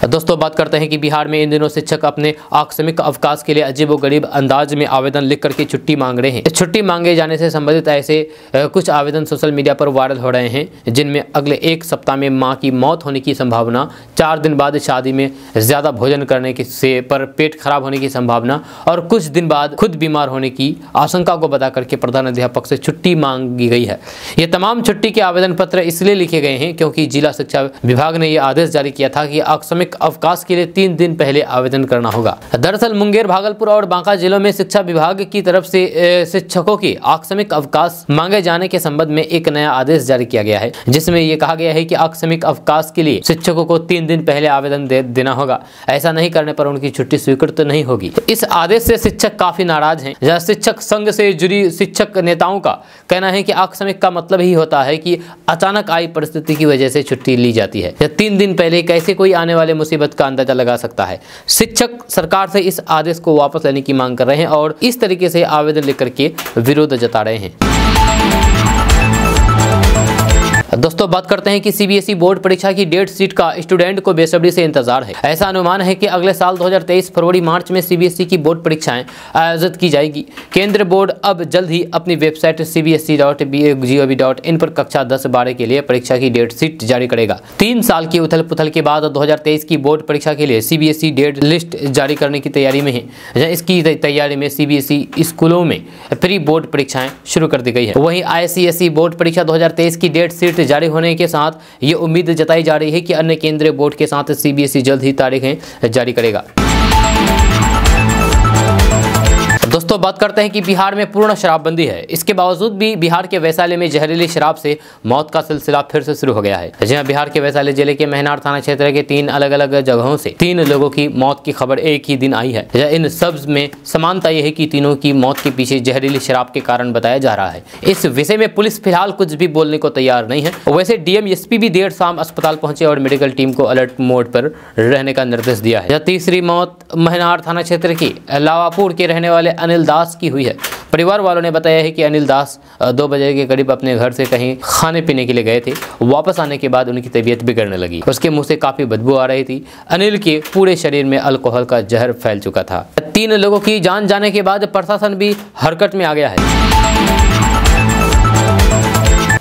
दोस्तों बात करते हैं कि बिहार में इन दिनों शिक्षक अपने आकस्मिक अवकाश के लिए अजीबोगरीब अंदाज में आवेदन लिख करके छुट्टी मांग रहे हैं। छुट्टी मांगे जाने से संबंधित ऐसे कुछ आवेदन सोशल मीडिया पर वायरल हो रहे हैं, जिनमें अगले 1 सप्ताह में मां की मौत होने की संभावना, 4 दिन बाद शादी में ज्यादा भोजन करने से पर पेट खराब होने की संभावना और कुछ दिन बाद खुद बीमार होने की आशंका को बता करके प्रधानाध्यापक से छुट्टी मांगी गई है। ये तमाम छुट्टी के आवेदन पत्र इसलिए लिखे गए हैं क्योंकि जिला शिक्षा विभाग ने यह आदेश जारी किया था कि आकस्मिक अवकाश के लिए 3 दिन पहले आवेदन करना होगा। दरअसल मुंगेर, भागलपुर और बांका जिलों में शिक्षा विभाग की तरफ से शिक्षकों के आकस्मिक अवकाश मांगे जाने के संबंध में एक नया आदेश जारी किया गया है, जिसमें यह कहा गया है कि आकस्मिक अवकाश के लिए शिक्षकों को 3 दिन पहले आवेदन देना होगा। ऐसा नहीं करने पर उनकी छुट्टी स्वीकृत नहीं होगी। इस आदेश से शिक्षक काफी नाराज हैं। जहां शिक्षक संघ से जुड़ी शिक्षक नेताओं का कहना है कि आकस्मिक का मतलब ही होता है कि अचानक आई परिस्थिति की वजह से छुट्टी ली जाती है। 3 दिन पहले कैसे कोई आने वाले मुसीबत का अंदाजा लगा सकता है। शिक्षक सरकार से इस आदेश को वापस लेने की मांग कर रहे हैं और इस तरीके से आवेदन लेकर के विरोध जता रहे हैं। दोस्तों बात करते हैं कि सीबीएसई बोर्ड परीक्षा की डेट शीट का स्टूडेंट को बेसब्री से इंतजार है। ऐसा अनुमान है कि अगले साल 2023 फरवरी मार्च में सीबीएसई की बोर्ड परीक्षाएं आयोजित की जाएगी। केंद्रीय बोर्ड अब जल्द ही अपनी वेबसाइट cbse.gov.in पर कक्षा 10-12 के लिए परीक्षा की डेट शीट जारी करेगा। 3 साल की उथल पुथल के बाद 2023 की बोर्ड परीक्षा के लिए सीबीएसई डेट लिस्ट जारी करने की तैयारी में है। इसकी तैयारी में सीबीएसई स्कूलों में प्री बोर्ड परीक्षाएं शुरू कर दी गई है। वहीं आईसीएसई बोर्ड परीक्षा 2023 की डेट शीट जारी होने के साथ ये उम्मीद जताई जा रही है कि अन्य केंद्रीय बोर्ड के साथ सीबीएसई जल्द ही तारीखें जारी करेगा। दोस्तों बात करते हैं कि बिहार में पूर्ण शराबबंदी है। इसके बावजूद भी बिहार के वैशाली में जहरीली शराब से मौत का सिलसिला फिर से शुरू हो गया है। जहां बिहार के वैशाली जिले के महनार थाना क्षेत्र के 3 अलग अलग जगहों से 3 लोगों की मौत की खबर एक ही दिन आई है। इन सब में समानता यह है कि तीनों की मौत के पीछे जहरीली शराब के कारण बताया जा रहा है। इस विषय में पुलिस फिलहाल कुछ भी बोलने को तैयार नहीं है। वैसे डीएम एसपी भी देर शाम अस्पताल पहुंचे और मेडिकल टीम को अलर्ट मोड पर रहने का निर्देश दिया है। तीसरी मौत महनार थाना क्षेत्र के लावापुर के रहने वाले अनिल दास की हुई है। परिवार वालों ने बताया है कि अनिल दास 2 बजे के करीब अपने घर से कहीं खाने पीने के लिए गए थे। वापस आने के बाद उनकी तबीयत बिगड़ने लगी। उसके मुंह से काफी बदबू आ रही थी। अनिल के पूरे शरीर में अल्कोहल का जहर फैल चुका था। 3 लोगों की जान जाने के बाद प्रशासन भी हरकत में आ गया है।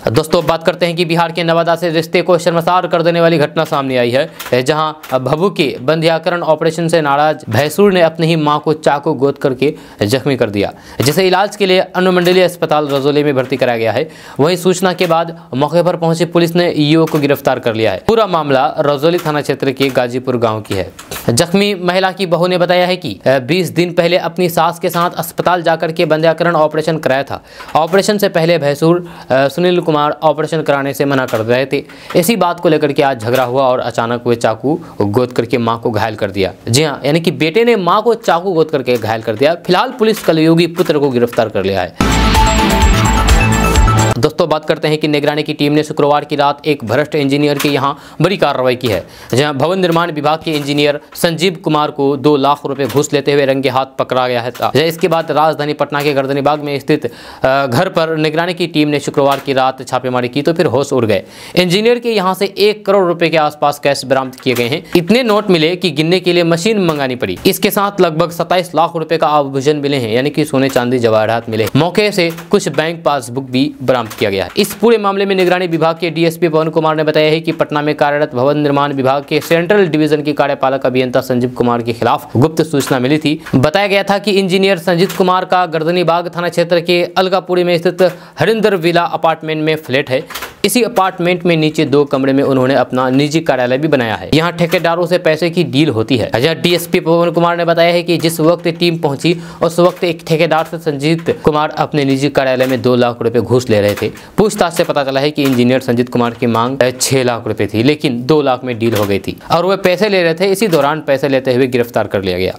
दोस्तों बात करते हैं कि बिहार के नवादा से रिश्ते को शर्मसार कर देने वाली घटना सामने आई है, जहां भभू के बंध्याकरण ऑपरेशन से नाराज भैंसुर ने अपनी ही मां को चाकू गोद करके जख्मी कर दिया, जिसे इलाज के लिए अनुमंडलीय अस्पताल रजौली में भर्ती कराया गया है। वहीं सूचना के बाद मौके पर पहुंची पुलिस ने युवक को गिरफ्तार कर लिया है। पूरा मामला रजौली थाना क्षेत्र के गाजीपुर गाँव की है। जख्मी महिला की बहू ने बताया है कि 20 दिन पहले अपनी सास के साथ अस्पताल जाकर के बंध्याकरण ऑपरेशन कराया था। ऑपरेशन से पहले भैंसुर सुनील कुमार ऑपरेशन कराने से मना कर रहे थे। इसी बात को लेकर के आज झगड़ा हुआ और अचानक वे चाकू गोद करके मां को घायल कर दिया। जी हां, यानी कि बेटे ने मां को चाकू गोद करके घायल कर दिया। फिलहाल पुलिस कलयुगी पुत्र को गिरफ्तार कर लिया है। दोस्तों बात करते हैं कि निगरानी की टीम ने शुक्रवार की रात एक भ्रष्ट इंजीनियर के यहां बड़ी कार्रवाई की है, जहां भवन निर्माण विभाग के इंजीनियर संजीव कुमार को 2 लाख रुपए घूस लेते हुए रंगे हाथ पकड़ा गया है। इसके बाद राजधानी पटना के गर्दनीबाग में स्थित घर पर निगरानी की टीम ने शुक्रवार की रात छापेमारी की तो फिर होश उड़ गए। इंजीनियर के यहां से 1 करोड़ रुपए के आसपास कैश बरामद किए गए हैं। इतने नोट मिले कि गिनने के लिए मशीन मंगानी पड़ी। इसके साथ लगभग 27 लाख रुपए का आभूषण मिले हैं, यानी कि सोने चांदी जवाहरात मिले। मौके से कुछ बैंक पासबुक भी बरामद किया गया है। इस पूरे मामले में निगरानी विभाग के डीएसपी पवन कुमार ने बताया है कि पटना में कार्यरत भवन निर्माण विभाग के सेंट्रल डिवीजन के कार्यपालक अभियंता संजीव कुमार के खिलाफ गुप्त सूचना मिली थी। बताया गया था कि इंजीनियर संजीव कुमार का गर्दनीबाग थाना क्षेत्र के अलगापुरी में स्थित हरिंदर विला अपार्टमेंट में फ्लैट है। इसी अपार्टमेंट में नीचे 2 कमरे में उन्होंने अपना निजी कार्यालय भी बनाया है। यहाँ ठेकेदारों से पैसे की डील होती है। डीएसपी पवन कुमार ने बताया है कि जिस वक्त टीम पहुंची उस वक्त एक ठेकेदार से संजीव कुमार अपने निजी कार्यालय में 2 लाख रुपए घूस ले रहे थे। पूछताछ से पता चला है कि इंजीनियर संजीव कुमार की मांग 6 लाख रुपए थी, लेकिन 2 लाख में डील हो गई थी और वह पैसे ले रहे थे। इसी दौरान पैसे लेते हुए गिरफ्तार कर लिया गया।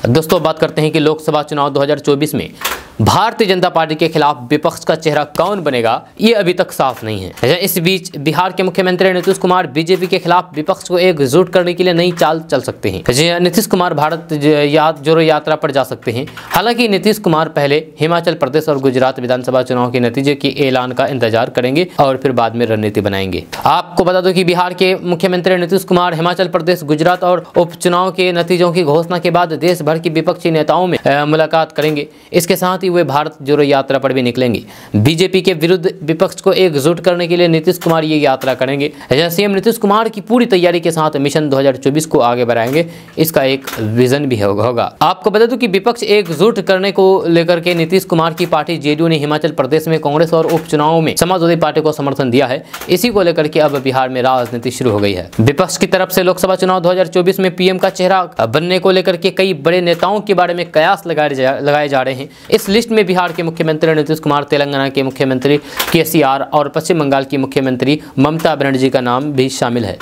दोस्तों बात करते हैं कि लोकसभा चुनाव 2024 में भारतीय जनता पार्टी के खिलाफ विपक्ष का चेहरा कौन बनेगा, ये अभी तक साफ नहीं है। इस बीच बिहार के मुख्यमंत्री नीतीश कुमार बीजेपी के खिलाफ विपक्ष को एकजुट करने के लिए नई चाल चल सकते हैं। नीतीश कुमार भारत जोड़ो यात्रा पर जा सकते हैं। हालांकि नीतीश कुमार पहले हिमाचल प्रदेश और गुजरात विधानसभा चुनाव के नतीजे के ऐलान का इंतजार करेंगे और फिर बाद में रणनीति बनाएंगे। आपको बता दो कि बिहार के मुख्यमंत्री नीतीश कुमार हिमाचल प्रदेश, गुजरात और उपचुनाव के नतीजों की घोषणा के बाद देश भर की विपक्षी नेताओं में मुलाकात करेंगे। इसके साथ वे भारत जोड़ो यात्रा पर भी निकलेंगे। बीजेपी के विरुद्ध विपक्ष को एकजुट करने के लिए नीतीश कुमार ये यात्रा करेंगे। सीएम नीतीश कुमार की पूरी तैयारी के साथ मिशन 2024 को आगे बढ़ाएंगे। इसका एक विजन भी होगा। आपको बता दूं कि विपक्ष एकजुट करने को लेकर के नीतीश कुमार की पार्टी जेडीयू ने हिमाचल प्रदेश में कांग्रेस और उपचुनाव में समाजवादी पार्टी को समर्थन दिया है। इसी को लेकर के अब बिहार में राजनीति शुरू हो गई है। विपक्ष की तरफ से लोकसभा चुनाव 2024 में पीएम का चेहरा बनने को लेकर के कई बड़े नेताओं के बारे में कयास लगाए जा रहे हैं। इस लिस्ट में बिहार के मुख्यमंत्री नीतीश कुमार, तेलंगाना के मुख्यमंत्री केसीआर और पश्चिम बंगाल की मुख्यमंत्री ममता बनर्जी का नाम भी शामिल है।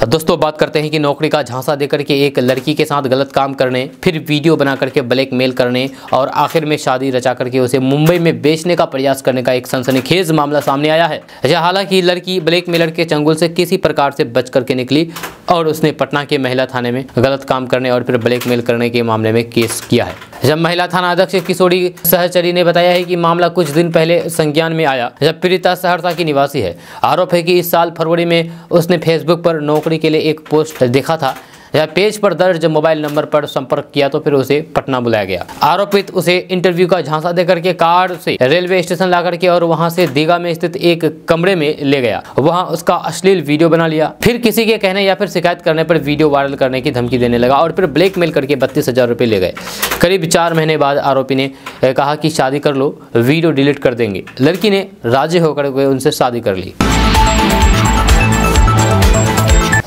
दोस्तों बात करते हैं कि नौकरी का झांसा देकर के एक लड़की के साथ गलत काम करने, फिर वीडियो बना करके ब्लैकमेल करने और आखिर में शादी रचा करके उसे मुंबई में बेचने का प्रयास करने का एक सनसनीखेज मामला सामने आया है। हालांकि लड़की ब्लैकमेलर के चंगुल से किसी प्रकार से बच करके निकली और उसने पटना के महिला थाने में गलत काम करने और फिर ब्लैकमेल करने के मामले में केस किया है। जब महिला थाना अध्यक्ष किशोरी सहचरी ने बताया है कि मामला कुछ दिन पहले संज्ञान में आया। जब पीड़िता सहरसा की निवासी है। आरोप है कि इस साल फरवरी में उसने फेसबुक पर नौकरी के लिए एक पोस्ट देखा था। पेज पर दर्ज मोबाइल नंबर पर संपर्क किया तो फिर उसे पटना बुलाया गया। आरोपित उसे इंटरव्यू का झांसा देकर के कार से रेलवे स्टेशन ला करके और वहां से दीघा में स्थित एक कमरे में ले गया। वहां उसका अश्लील वीडियो बना लिया। फिर किसी के कहने या फिर शिकायत करने पर वीडियो वायरल करने की धमकी देने लगा और फिर ब्लैकमेल करके 32,000 रुपये ले गए। करीब 4 महीने बाद आरोपी ने कहा कि शादी कर लो, वीडियो डिलीट कर देंगे। लड़की ने राजी होकर उनसे शादी कर ली।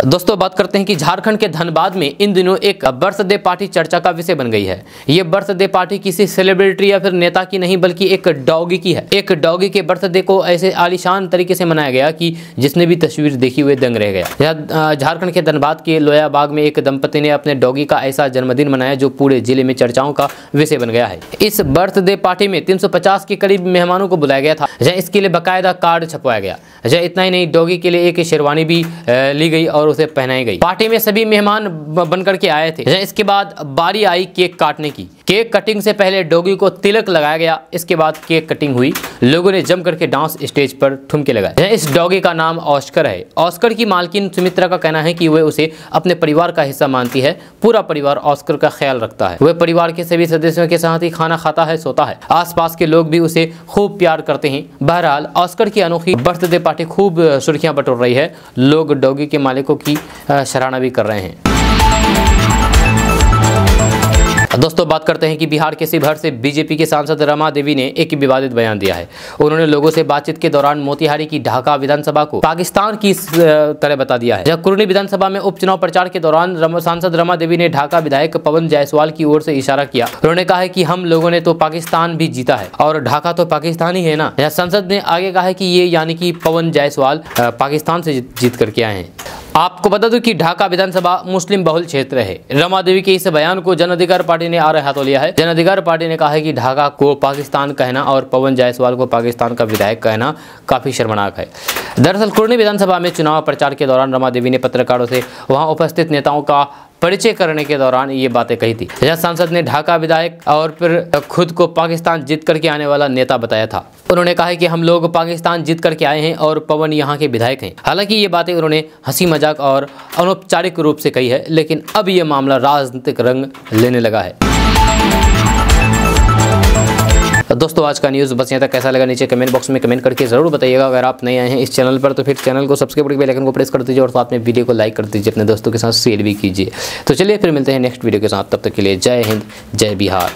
दोस्तों बात करते हैं कि झारखंड के धनबाद में इन दिनों एक बर्थडे पार्टी चर्चा का विषय बन गई है। ये बर्थडे पार्टी किसी सेलिब्रिटी या फिर नेता की नहीं बल्कि एक डॉगी की है। एक डॉगी के बर्थडे को ऐसे आलीशान तरीके से मनाया गया कि जिसने भी तस्वीर देखी हुए दंग रह गया। झारखंड के धनबाद के लोयाबाग में एक दंपति ने अपने डॉगी का ऐसा जन्मदिन मनाया जो पूरे जिले में चर्चाओं का विषय बन गया है। इस बर्थडे पार्टी में 350 के करीब मेहमानों को बुलाया गया था। इसके लिए बाकायदा कार्ड छपवाया गया। इतना ही नहीं, डॉगी के लिए एक शेरवानी भी ली गई और उसे पहनाई गई। पार्टी में सभी मेहमान बनकर के आए थे। इसके बाद बारी आई केक काटने की। केक कटिंग से पहले डॉगी को तिलक लगाया गया। इसके बाद केक कटिंग हुई। लोगों ने जम करके डांस स्टेज पर ठुमके लगाए। इस डॉगी का नाम ऑस्कर है। ऑस्कर की मालकिन सुमित्रा का कहना है कि वह उसे अपने परिवार का हिस्सा मानती है। पूरा परिवार ऑस्कर का ख्याल रखता है। वह परिवार के सभी सदस्यों के साथ ही खाना खाता है, सोता है। आसपास के लोग भी उसे खूब प्यार करते हैं। बहरहाल ऑस्कर की अनोखी बर्थडे पार्टी खूब सुर्खियां बटोर रही है। लोग डॉगी के मालिकों की सराहना भी कर रहे हैं। दोस्तों बात करते हैं कि बिहार के शिवहर से बीजेपी के सांसद रमा देवी ने एक विवादित बयान दिया है। उन्होंने लोगों से बातचीत के दौरान मोतिहारी की ढाका विधानसभा को पाकिस्तान की तरह बता दिया है। जब कुर्नी विधानसभा में उपचुनाव प्रचार के दौरान सांसद रमा देवी ने ढाका विधायक पवन जायसवाल की ओर से इशारा किया। उन्होंने कहा है कि हम लोगों ने तो पाकिस्तान भी जीता है और ढाका तो पाकिस्तान ही है ना। सांसद ने आगे कहा है कि ये यानी कि पवन जायसवाल पाकिस्तान से जीत करके आए हैं। आपको बता दूं कि ढाका विधानसभा मुस्लिम बहुल क्षेत्र है। रमा देवी के इस बयान को जन अधिकार पार्टी ने आड़े हाथों लिया है। जन अधिकार पार्टी ने कहा है कि ढाका को पाकिस्तान कहना और पवन जायसवाल को पाकिस्तान का विधायक कहना काफी शर्मनाक है। दरअसल कुर्नी विधानसभा में चुनाव प्रचार के दौरान रमा देवी ने पत्रकारों से वहां उपस्थित नेताओं का परिचय करने के दौरान ये बातें कही थी। यह सांसद ने ढाका विधायक और फिर खुद को पाकिस्तान जीत करके आने वाला नेता बताया था। उन्होंने कहा है कि हम लोग पाकिस्तान जीत करके आए हैं और पवन यहाँ के विधायक हैं। हालांकि ये बातें उन्होंने हंसी मजाक और अनौपचारिक रूप से कही है, लेकिन अब ये मामला राजनीतिक रंग लेने लगा है। दोस्तों आज का न्यूज़ बस यहाँ तक। कैसा लगा नीचे कमेंट बॉक्स में कमेंट करके ज़रूर बताइएगा। अगर आप नए आए हैं इस चैनल पर तो फिर चैनल को सब्सक्राइब करके बेल आइकन को प्रेस कर दीजिए और साथ में वीडियो को लाइक कर दीजिए, अपने दोस्तों के साथ शेयर भी कीजिए। तो चलिए फिर मिलते हैं नेक्स्ट वीडियो के साथ, तब तक के लिए जय हिंद जय बिहार।